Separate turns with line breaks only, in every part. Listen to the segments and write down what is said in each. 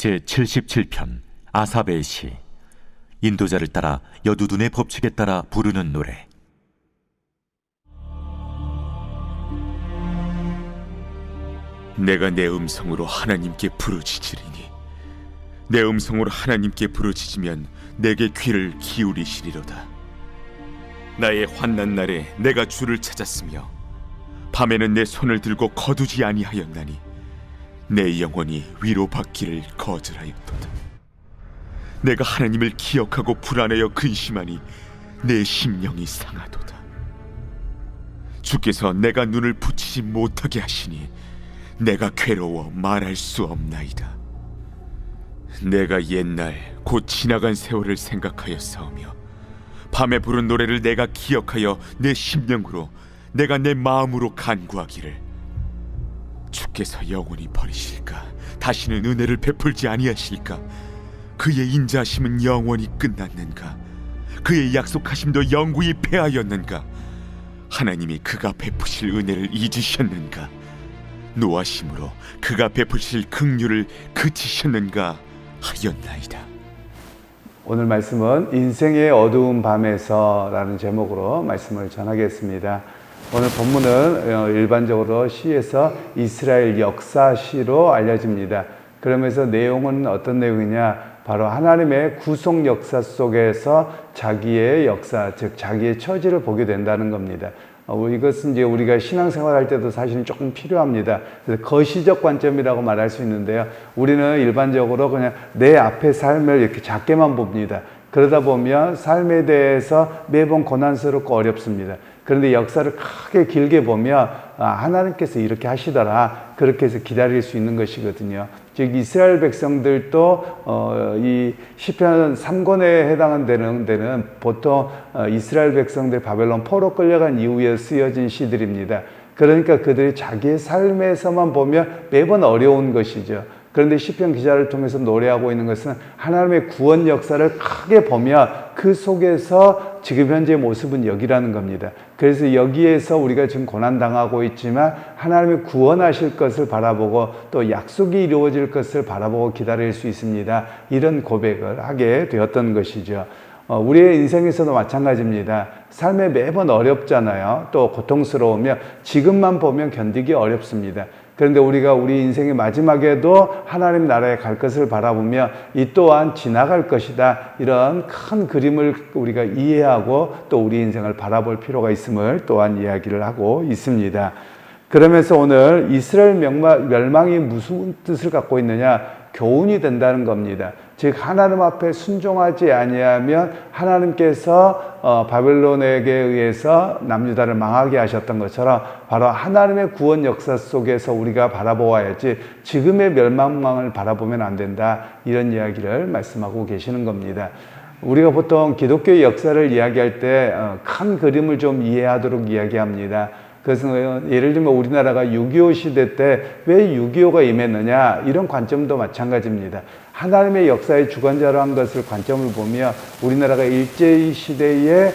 제77편 아삽의 시. 인도자를 따라 여두둔의 법칙에 따라 부르는 노래.
내가 내 음성으로 하나님께 부르짖으리니 내 음성으로 하나님께 부르짖으면 내게 귀를 기울이시리로다. 나의 환난 날에 내가 주를 찾았으며 밤에는 내 손을 들고 거두지 아니하였나니 내 영혼이 위로받기를 거절하였도다. 내가 하나님을 기억하고 불안하여 근심하니 내 심령이 상하도다. 주께서 내가 눈을 붙이지 못하게 하시니 내가 괴로워 말할 수 없나이다. 내가 옛날 곧 지나간 세월을 생각하였사오며 밤에 부른 노래를 내가 기억하여 내 심령으로 내가 내 마음으로 간구하기를, 주께서 영원히 버리실까? 다시는 은혜를 베풀지 아니하실까? 그의 인자하심은 영원히 끝났는가? 그의 약속하심도 영구히 패하였는가? 하나님이 그가 베푸실 은혜를 잊으셨는가? 노하심으로 그가 베푸실 긍휼을 그치셨는가 하였나이다.
오늘 말씀은 인생의 어두운 밤에서 라는 제목으로 말씀을 전하겠습니다. 오늘 본문은 일반적으로 시에서 이스라엘 역사시로 알려집니다. 그러면서 내용은 어떤 내용이냐? 바로 하나님의 구속 역사 속에서 자기의 역사, 즉 자기의 처지를 보게 된다는 겁니다. 이것은 이제 우리가 신앙생활 할 때도 사실은 조금 필요합니다. 그래서 거시적 관점이라고 말할 수 있는데요. 우리는 일반적으로 그냥 내 앞의 삶을 이렇게 작게만 봅니다. 그러다 보면 삶에 대해서 매번 고난스럽고 어렵습니다. 그런데 역사를 크게 길게 보면 하나님께서 이렇게 하시더라, 그렇게 해서 기다릴 수 있는 것이거든요. 즉 이스라엘 백성들도 이 시편 3권에 해당하는 데는 보통 이스라엘 백성들 바벨론 포로 끌려간 이후에 쓰여진 시들입니다. 그러니까 그들이 자기의 삶에서만 보면 매번 어려운 것이죠. 그런데 시편 기자를 통해서 노래하고 있는 것은 하나님의 구원 역사를 크게 보면 그 속에서 지금 현재의 모습은 여기라는 겁니다. 그래서 여기에서 우리가 지금 고난당하고 있지만 하나님의 구원하실 것을 바라보고 또 약속이 이루어질 것을 바라보고 기다릴 수 있습니다. 이런 고백을 하게 되었던 것이죠. 우리의 인생에서도 마찬가지입니다. 삶에 매번 어렵잖아요. 또 고통스러우며 지금만 보면 견디기 어렵습니다. 그런데 우리가 우리 인생의 마지막에도 하나님 나라에 갈 것을 바라보며 이 또한 지나갈 것이다, 이런 큰 그림을 우리가 이해하고 또 우리 인생을 바라볼 필요가 있음을 또한 이야기를 하고 있습니다. 그러면서 오늘 이스라엘 멸망이 무슨 뜻을 갖고 있느냐? 교훈이 된다는 겁니다. 즉 하나님 앞에 순종하지 아니하면 하나님께서 바벨론에게 의해서 남유다를 망하게 하셨던 것처럼 바로 하나님의 구원 역사 속에서 우리가 바라보아야지 지금의 멸망망을 바라보면 안 된다, 이런 이야기를 말씀하고 계시는 겁니다. 우리가 보통 기독교의 역사를 이야기할 때 큰 그림을 좀 이해하도록 이야기합니다. 그래서 예를 들면 우리나라가 6.25 시대 때 왜 6.25가 임했느냐, 이런 관점도 마찬가지입니다. 하나님의 역사의 주관자로 한 것을 관점을 보며 우리나라가 일제시대에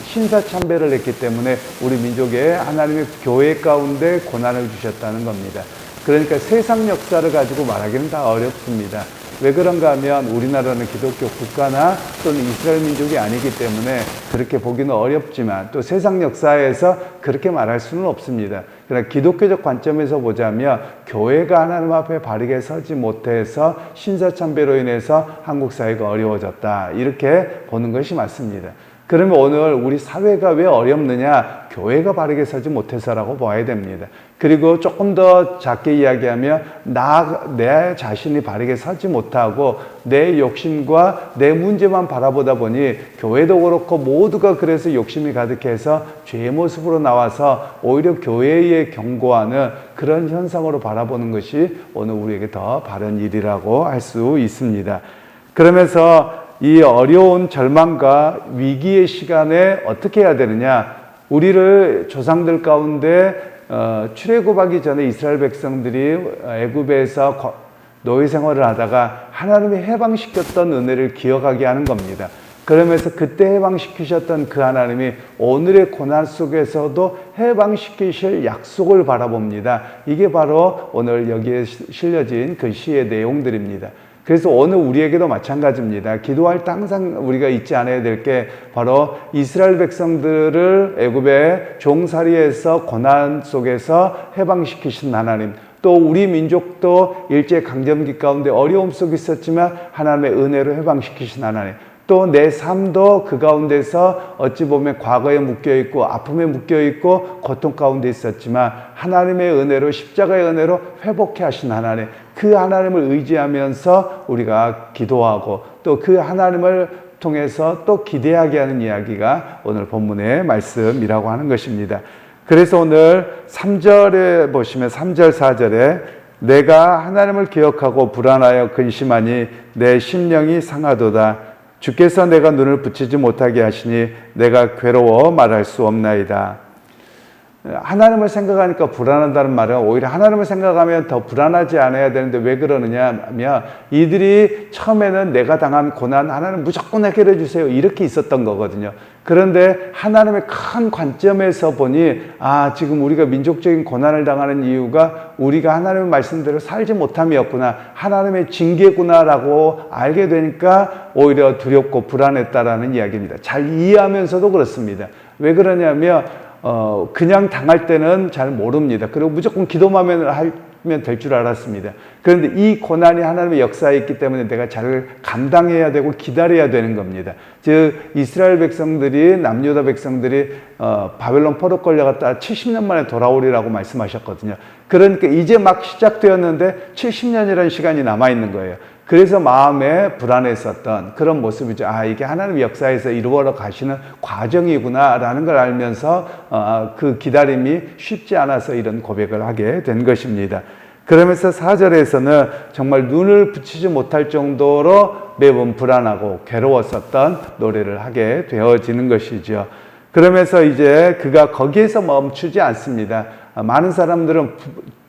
신사참배를 했기 때문에 우리 민족에 하나님의 교회 가운데 고난을 주셨다는 겁니다. 그러니까 세상 역사를 가지고 말하기는 다 어렵습니다. 왜 그런가 하면 우리나라는 기독교 국가나 또는 이스라엘 민족이 아니기 때문에 그렇게 보기는 어렵지만 또 세상 역사에서 그렇게 말할 수는 없습니다. 그러나 기독교적 관점에서 보자면 교회가 하나님 앞에 바르게 서지 못해서 신사참배로 인해서 한국 사회가 어려워졌다, 이렇게 보는 것이 맞습니다. 그러면 오늘 우리 사회가 왜 어렵느냐? 교회가 바르게 서지 못해서라고 봐야 됩니다. 그리고 조금 더 작게 이야기하면 내 자신이 바르게 서지 못하고 내 욕심과 내 문제만 바라보다 보니 교회도 그렇고 모두가 그래서 욕심이 가득해서 죄의 모습으로 나와서 오히려 교회에 경고하는 그런 현상으로 바라보는 것이 오늘 우리에게 더 바른 일이라고 할 수 있습니다. 그러면서 이 어려운 절망과 위기의 시간에 어떻게 해야 되느냐? 우리를 조상들 가운데 출애굽하기 전에 이스라엘 백성들이 애굽에서 노예 생활을 하다가 하나님이 해방시켰던 은혜를 기억하게 하는 겁니다. 그러면서 그때 해방시키셨던 그 하나님이 오늘의 고난 속에서도 해방시키실 약속을 바라봅니다. 이게 바로 오늘 여기에 실려진 그 시의 내용들입니다. 그래서 오늘 우리에게도 마찬가지입니다. 기도할 때 항상 우리가 잊지 않아야 될 게 바로 이스라엘 백성들을 애굽의 종살이에서 고난 속에서 해방시키신 하나님, 또 우리 민족도 일제강점기 가운데 어려움 속에 있었지만 하나님의 은혜로 해방시키신 하나님, 또 내 삶도 그 가운데서 어찌 보면 과거에 묶여있고 아픔에 묶여있고 고통 가운데 있었지만 하나님의 은혜로, 십자가의 은혜로 회복해 하신 하나님, 그 하나님을 의지하면서 우리가 기도하고 또 그 하나님을 통해서 또 기대하게 하는 이야기가 오늘 본문의 말씀이라고 하는 것입니다. 그래서 오늘 3절에 보시면 3절 4절에 내가 하나님을 기억하고 불안하여 근심하니 내 심령이 상하도다. 주께서 내가 눈을 붙이지 못하게 하시니 내가 괴로워 말할 수 없나이다. 하나님을 생각하니까 불안하다는 말은 오히려 하나님을 생각하면 더 불안하지 않아야 되는데 왜 그러느냐 하면 이들이 처음에는 내가 당한 고난 하나님 무조건 해결해 주세요 이렇게 있었던 거거든요. 그런데 하나님의 큰 관점에서 보니 지금 우리가 민족적인 고난을 당하는 이유가 우리가 하나님의 말씀대로 살지 못함이었구나, 하나님의 징계구나라고 알게 되니까 오히려 두렵고 불안했다라는 이야기입니다. 잘 이해하면서도 그렇습니다. 왜 그러냐면 그냥 당할 때는 잘 모릅니다. 그리고 무조건 기도만 하면 될 줄 알았습니다. 그런데 이 고난이 하나님의 역사에 있기 때문에 내가 잘 감당해야 되고 기다려야 되는 겁니다. 즉 이스라엘 백성들이, 남유다 백성들이 바벨론 포로 끌려갔다 70년 만에 돌아오리라고 말씀하셨거든요. 그러니까 이제 막 시작되었는데 70년이라는 시간이 남아있는 거예요. 그래서 마음에 불안했었던 그런 모습이죠. 이게 하나님의 역사에서 이루어 가시는 과정이구나라는 걸 알면서 그 기다림이 쉽지 않아서 이런 고백을 하게 된 것입니다. 그러면서 4절에서는 정말 눈을 붙이지 못할 정도로 매번 불안하고 괴로웠었던 노래를 하게 되어지는 것이죠. 그러면서 이제 그가 거기에서 멈추지 않습니다. 많은 사람들은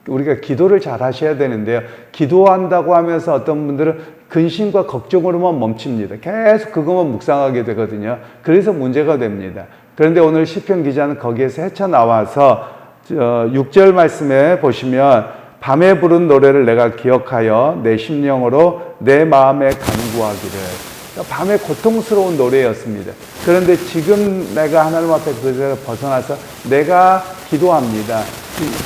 우리가 기도를 잘 하셔야 되는데요. 기도한다고 하면서 어떤 분들은 근심과 걱정으로만 멈춥니다. 계속 그것만 묵상하게 되거든요. 그래서 문제가 됩니다. 그런데 오늘 시편 기자는 거기에서 헤쳐나와서 6절 말씀에 보시면 밤에 부른 노래를 내가 기억하여 내 심령으로 내 마음에 간구하기를. 밤에 고통스러운 노래였습니다. 그런데 지금 내가 하나님 앞에 그것을 벗어나서 내가 기도합니다.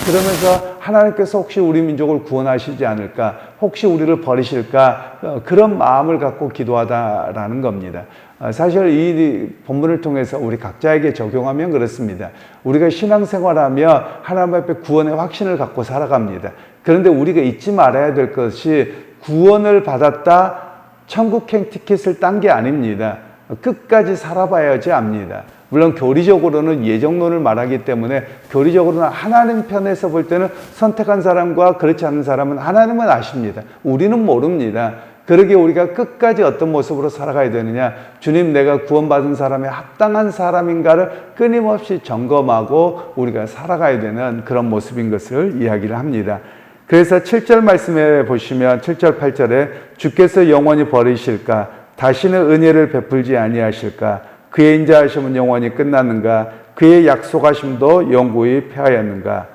그러면서 하나님께서 혹시 우리 민족을 구원하시지 않을까, 혹시 우리를 버리실까, 그런 마음을 갖고 기도하다라는 겁니다. 사실 이 본문을 통해서 우리 각자에게 적용하면 그렇습니다. 우리가 신앙생활하며 하나님 앞에 구원의 확신을 갖고 살아갑니다. 그런데 우리가 잊지 말아야 될 것이 구원을 받았다, 천국행 티켓을 딴 게 아닙니다. 끝까지 살아봐야지 압니다. 물론 교리적으로는 예정론을 말하기 때문에 교리적으로는 하나님 편에서 볼 때는 선택한 사람과 그렇지 않은 사람은 하나님은 아십니다. 우리는 모릅니다. 그러기에 우리가 끝까지 어떤 모습으로 살아가야 되느냐, 주님 내가 구원받은 사람에 합당한 사람인가를 끊임없이 점검하고 우리가 살아가야 되는 그런 모습인 것을 이야기를 합니다. 그래서 7절 말씀에 보시면 7절 8절에 주께서 영원히 버리실까, 다시는 은혜를 베풀지 아니하실까, 그의 인자하심은 영원히 끝났는가, 그의 약속하심도 영구히 패하였는가.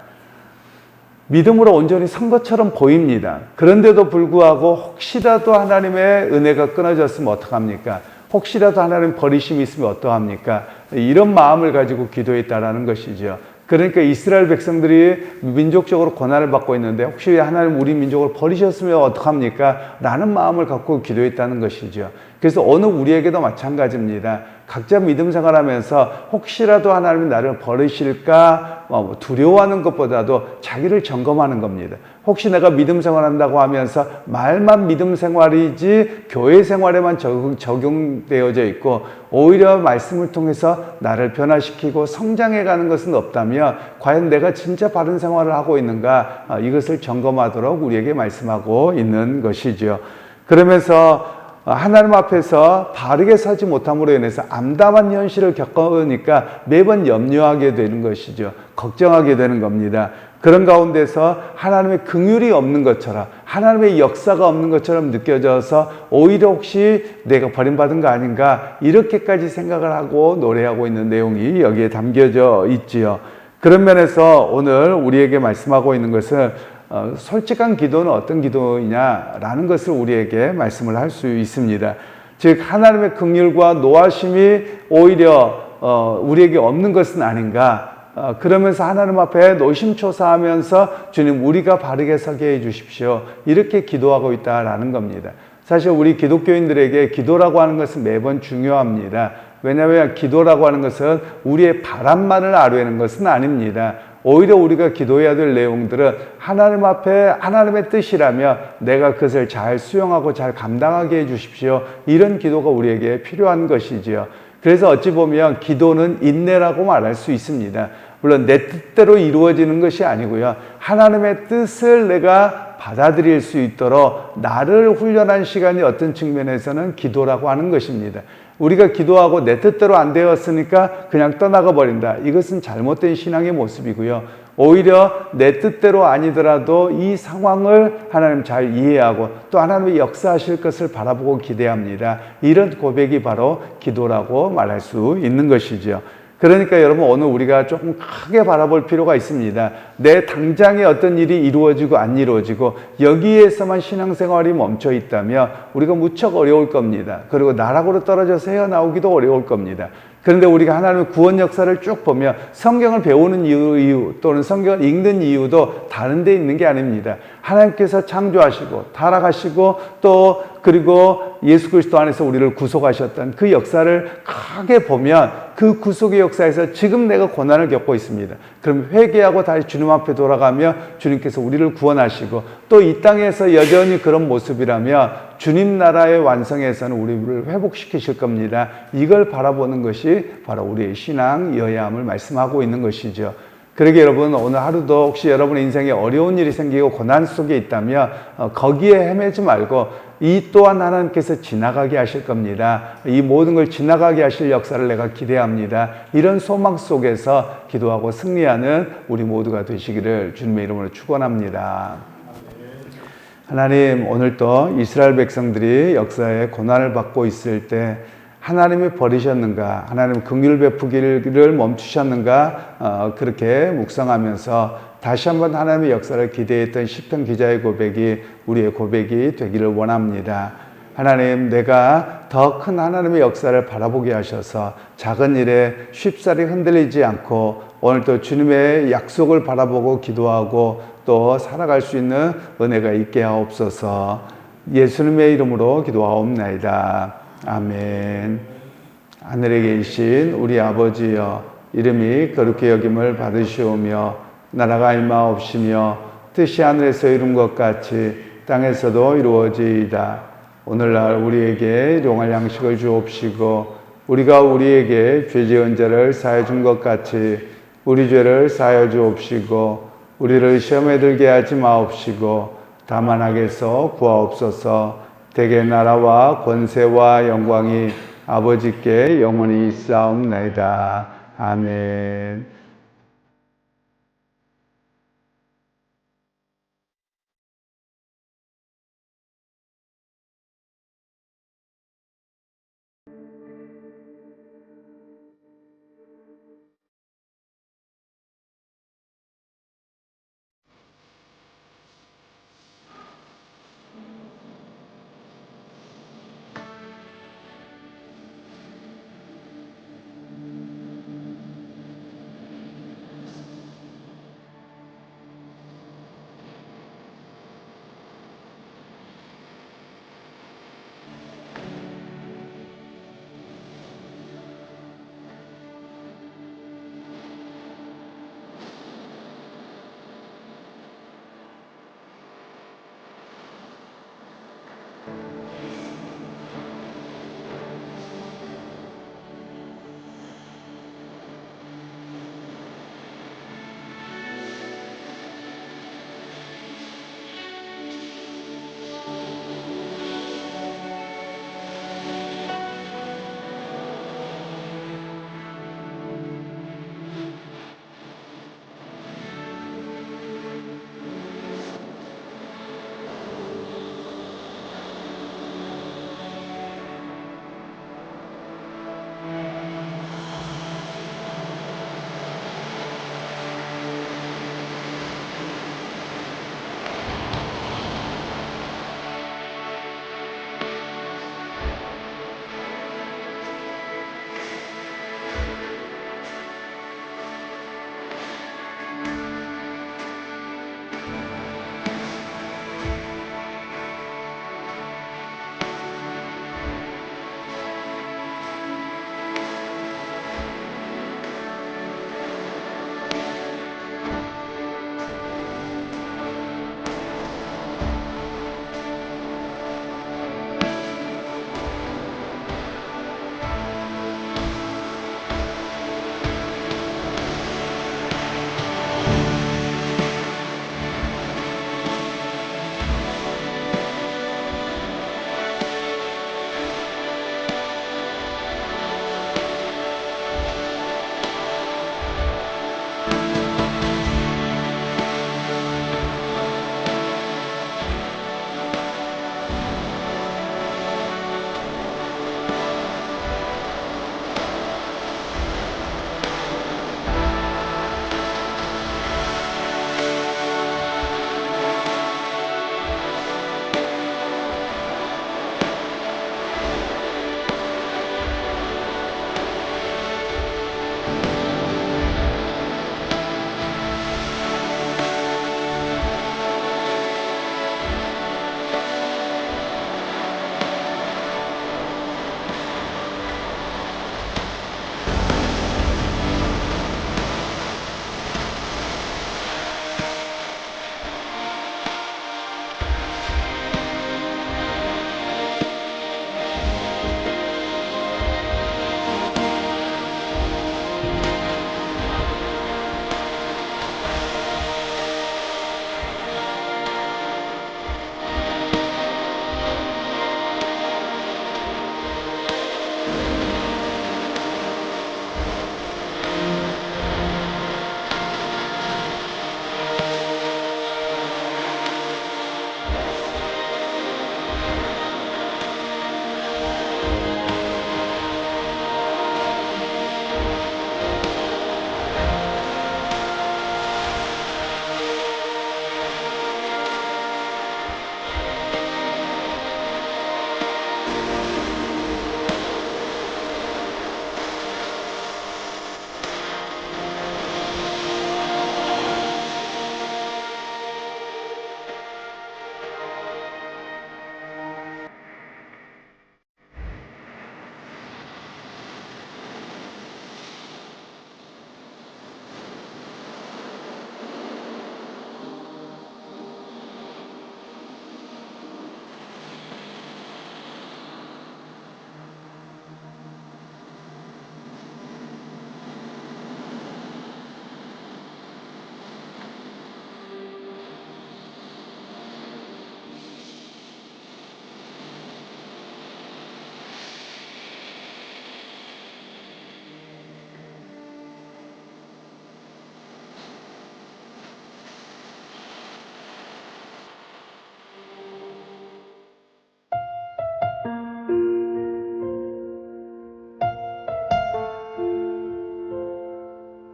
믿음으로 온전히 선 것처럼 보입니다. 그런데도 불구하고 혹시라도 하나님의 은혜가 끊어졌으면 어떡합니까? 혹시라도 하나님 버리심이 있으면 어떡합니까? 이런 마음을 가지고 기도했다라는 것이죠. 그러니까 이스라엘 백성들이 민족적으로 고난을 받고 있는데 혹시 하나님 우리 민족을 버리셨으면 어떡합니까? 라는 마음을 갖고 기도했다는 것이죠. 그래서 오늘 우리에게도 마찬가지입니다. 각자 믿음 생활하면서 혹시라도 하나님이 나를 버리실까 두려워하는 것보다도 자기를 점검하는 겁니다. 혹시 내가 믿음 생활한다고 하면서 말만 믿음 생활이지 교회 생활에만 적용되어져 있고 오히려 말씀을 통해서 나를 변화시키고 성장해가는 것은 없다면 과연 내가 진짜 바른 생활을 하고 있는가, 이것을 점검하도록 우리에게 말씀하고 있는 것이죠. 그러면서 하나님 앞에서 바르게 서지 못함으로 인해서 암담한 현실을 겪으니까 매번 염려하게 되는 것이죠. 걱정하게 되는 겁니다. 그런 가운데서 하나님의 긍휼이 없는 것처럼, 하나님의 역사가 없는 것처럼 느껴져서 오히려 혹시 내가 버림받은 거 아닌가 이렇게까지 생각을 하고 노래하고 있는 내용이 여기에 담겨져 있지요. 그런 면에서 오늘 우리에게 말씀하고 있는 것은 솔직한 기도는 어떤 기도이냐라는 것을 우리에게 말씀을 할 수 있습니다. 즉 하나님의 긍휼과 노하심이 오히려 우리에게 없는 것은 아닌가. 그러면서 하나님 앞에 노심초사하면서 주님 우리가 바르게 서게 해 주십시오. 이렇게 기도하고 있다라는 겁니다. 사실 우리 기독교인들에게 기도라고 하는 것은 매번 중요합니다. 왜냐하면 기도라고 하는 것은 우리의 바람만을 아뢰는 것은 아닙니다. 오히려 우리가 기도해야 될 내용들은 하나님 앞에 하나님의 뜻이라며 내가 그것을 잘 수용하고 잘 감당하게 해 주십시오. 이런 기도가 우리에게 필요한 것이지요. 그래서 어찌 보면 기도는 인내라고 말할 수 있습니다. 물론 내 뜻대로 이루어지는 것이 아니고요. 하나님의 뜻을 내가 받아들일 수 있도록 나를 훈련한 시간이 어떤 측면에서는 기도라고 하는 것입니다. 우리가 기도하고 내 뜻대로 안 되었으니까 그냥 떠나가 버린다. 이것은 잘못된 신앙의 모습이고요. 오히려 내 뜻대로 아니더라도 이 상황을 하나님 잘 이해하고 또 하나님의 역사하실 것을 바라보고 기대합니다. 이런 고백이 바로 기도라고 말할 수 있는 것이죠. 그러니까 여러분 오늘 우리가 조금 크게 바라볼 필요가 있습니다. 내 당장에 어떤 일이 이루어지고 안 이루어지고 여기에서만 신앙생활이 멈춰 있다면 우리가 무척 어려울 겁니다. 그리고 나락으로 떨어져서 헤어나오기도 어려울 겁니다. 그런데 우리가 하나님의 구원 역사를 쭉 보면 성경을 배우는 이유 또는 성경을 읽는 이유도 다른 데 있는 게 아닙니다. 하나님께서 창조하시고 타락하시고 또 그리고 예수 그리스도 안에서 우리를 구속하셨던 그 역사를 크게 보면 그 구속의 역사에서 지금 내가 고난을 겪고 있습니다. 그럼 회개하고 다시 주님 앞에 돌아가며 주님께서 우리를 구원하시고 또 이 땅에서 여전히 그런 모습이라면 주님 나라의 완성에서는 우리를 회복시키실 겁니다. 이걸 바라보는 것이 바로 우리의 신앙이어야 함을 말씀하고 있는 것이죠. 그러게 여러분 오늘 하루도 혹시 여러분의 인생에 어려운 일이 생기고 고난 속에 있다면 거기에 헤매지 말고 이 또한 하나님께서 지나가게 하실 겁니다. 이 모든 걸 지나가게 하실 역사를 내가 기대합니다. 이런 소망 속에서 기도하고 승리하는 우리 모두가 되시기를 주님의 이름으로 축원합니다. 하나님 오늘 또 이스라엘 백성들이 역사에 고난을 받고 있을 때 하나님이 버리셨는가, 하나님 긍휼 베푸기를 멈추셨는가 그렇게 묵상하면서 다시 한번 하나님의 역사를 기대했던 시편 기자의 고백이 우리의 고백이 되기를 원합니다. 하나님, 내가 더 큰 하나님의 역사를 바라보게 하셔서 작은 일에 쉽사리 흔들리지 않고 오늘도 주님의 약속을 바라보고 기도하고 또 살아갈 수 있는 은혜가 있게 하옵소서. 예수님의 이름으로 기도하옵나이다. 아멘. 하늘에 계신 우리 아버지여, 이름이 거룩히 여김을 받으시오며 나라가 임하옵시며 뜻이 하늘에서 이룬 것 같이 땅에서도 이루어지이다. 오늘날 우리에게 일용할 양식을 주옵시고 우리가 우리에게 죄 지은 자를 사해 준 것 같이 우리 죄를 사하여 주옵시고 우리를 시험에 들게 하지 마옵시고 다만 악에서 구하옵소서. 대개 나라와 권세와 영광이 아버지께 영원히 있사옵나이다. 아멘.